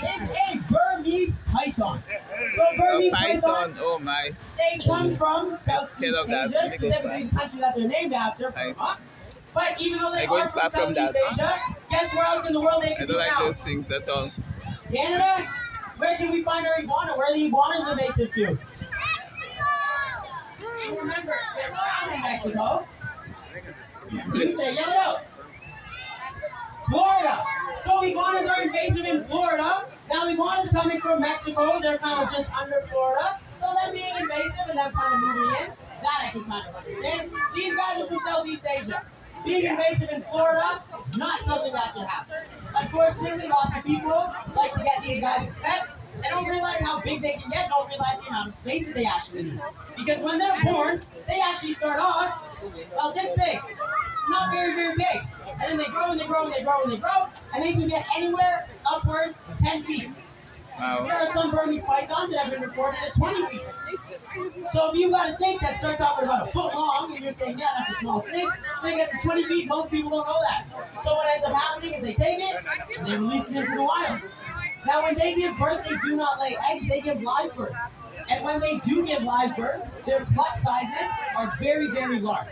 Is a Burmese python. So Burmese python, Oh my. they come from Scared Southeast of that Asia, little specifically sign. the country that they're named after, I, Burma. But even though they I going are from far from Southeast that. Asia, guess where else in the world they I can be don't like found? those things at all. Canada? Where can we find our iguana? Where are the iguanas invasive to? Remember, they're found in Mexico. You Yes. say, yell it out. Florida. So iguanas are invasive in Florida. Now iguanas coming from Mexico, they're kind of just under Florida. So them being invasive and them kind of moving in, that I can kind of understand. These guys are from Southeast Asia. Being invasive in Florida, not something that should happen. Unfortunately, lots of people like to get these guys as pets and don't realize how big they can get, don't realize the amount of space that they actually need. Because when they're born, they actually start off about this big. Not very, very big. And then they grow and they grow and they grow and they grow, and they can get anywhere upwards of 10 feet. Wow. There are some Burmese pythons that have been reported at 20 feet. So if you've got a snake that starts off at about a foot long, and you're saying, yeah, that's a small snake, they get to 20 feet, most people don't know that. So what ends up happening is they take it, and they release it into the wild. Now when they give birth, they do not lay eggs, they give live birth. And when they do give live birth, their clutch sizes are very, very large.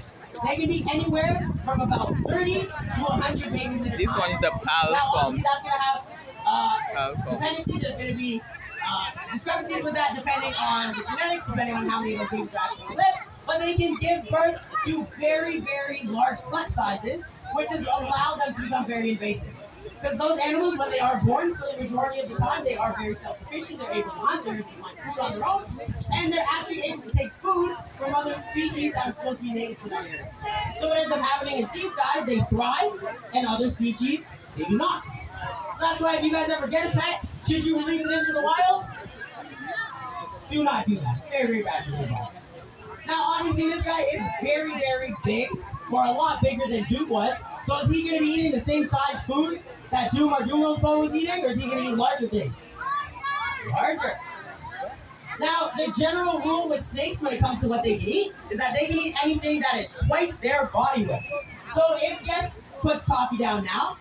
They can be anywhere from about 30 to 100 babies at a This time. one is a pal Now, from obviously, that's going to have Falcon. dependency. There's going to be discrepancies with that depending on the genetics, depending on how many of those babies are actually live. But they can give birth to very, very large clutch sizes, which has allowed them to become very invasive. Because those animals, when they are born, for the majority of the time, they are very self-sufficient. They're able to hunt, they're able to find food on their own, and they're actually able to take food from other species that are supposed to be native to that area. So what ends up happening is these guys, they thrive, and other species, they do not. So that's why if you guys ever get a pet, should you release it into the wild? Do not do that. It's very, very bad for the body. Now, obviously, this guy is very, very big, or a lot bigger than Duke was. So is he going to be eating the same size food that Duke or Dumo's was eating, or is he going to eat larger things? Larger. Now, the general rule with snakes when it comes to what they can eat is that they can eat anything that is twice their body weight. So if Jess puts Toffee down now,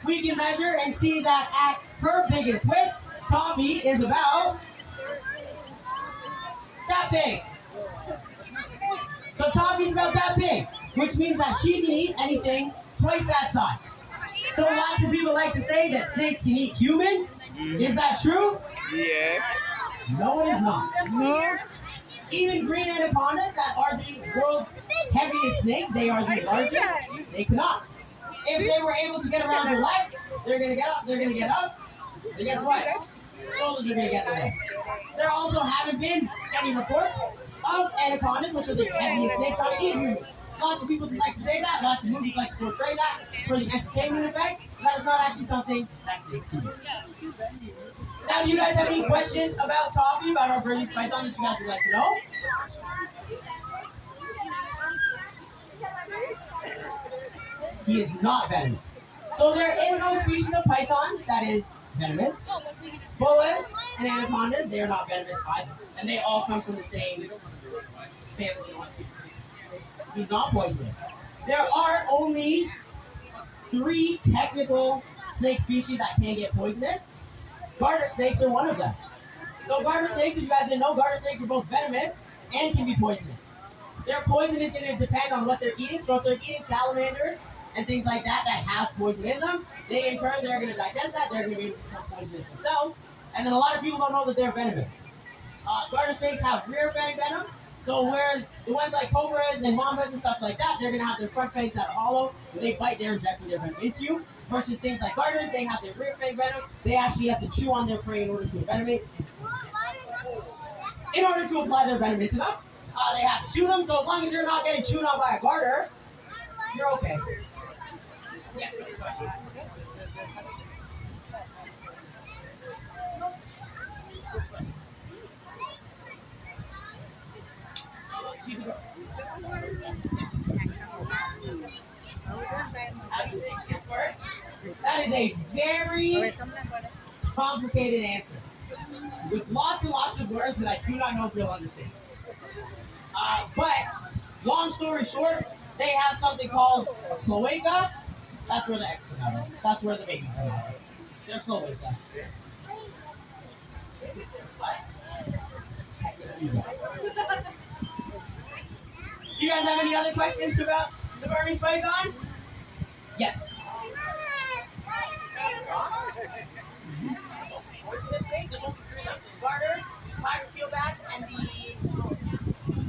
we can measure and see that at her biggest width, Toffee is about that big. So Toffee's about that big, which means that she can eat anything twice that size. So lots of people like to say that snakes can eat humans. Is that true? Yes. No, it is not. No. Even green anacondas that are the world's heaviest snake, they are the largest, they cannot. If they were able to get around their legs, they're going to get up, they're going to get up, and guess what? Shoulders are going to get their legs. There also haven't been any reports of anacondas, which are the heaviest snakes, on injury. Lots of people just like to say that, lots of movies like to portray that for the entertainment effect. That is not actually something that snakes can do. Now, do you guys have any questions about Toffee, about our Burmese python that you guys would like to know? He is not venomous. So there is no species of python that is venomous. Boas and anacondas, they are not venomous either. And they all come from the same family. He's not poisonous. There are only 3 technical snake species that can get poisonous. Garter snakes are one of them. So garter snakes, if you guys didn't know, garter snakes are both venomous and can be poisonous. Their poison is going to depend on what they're eating. So if they're eating salamanders and things like that that have poison in them, they in turn, they're going to digest that. They're going to be able to become poisonous themselves. And then a lot of people don't know that they're venomous. Garter snakes have rear fang venom. So whereas the ones like cobras and mambas and stuff like that, they're going to have their front fangs that are hollow. When they bite, they're injecting their venom into you. Versus things like garters, they have their rear fang venom. They actually have to chew on their prey in order to envenomate. In order to apply their venom into them, they have to chew them. So as long as you're not getting chewed on by a garter, you're okay. Yes, that's a question. That is a very complicated answer with lots and lots of words that I do not know if you'll understand. But long story short, they have something called a cloaca. That's where the eggs come out of. That's where the babies come out of. They're cool with that. You guys have any other questions about the Burmese python? Yes.